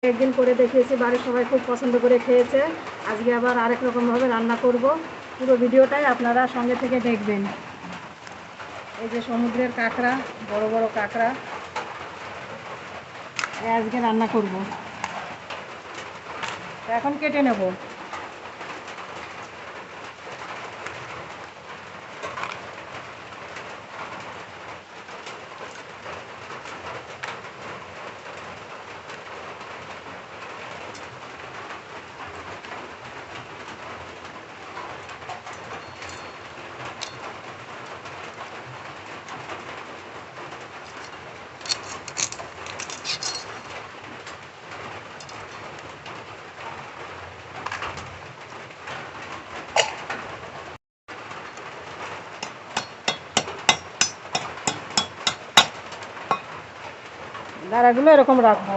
একদিন করে দেখিয়েছি, বাড়ির সবাই খুব পছন্দ করে খেয়েছে। আজকে আবার আরেক রকমভাবে রান্না করব। পুরো ভিডিওটাই আপনারা সঙ্গে থেকে দেখবেন। এই যে সমুদ্রের কাঁকড়া, বড় বড় কাঁকড়া আজকে রান্না করব। এখন কেটে নেব। দাঁড়াগুলো এরকম রাখবো।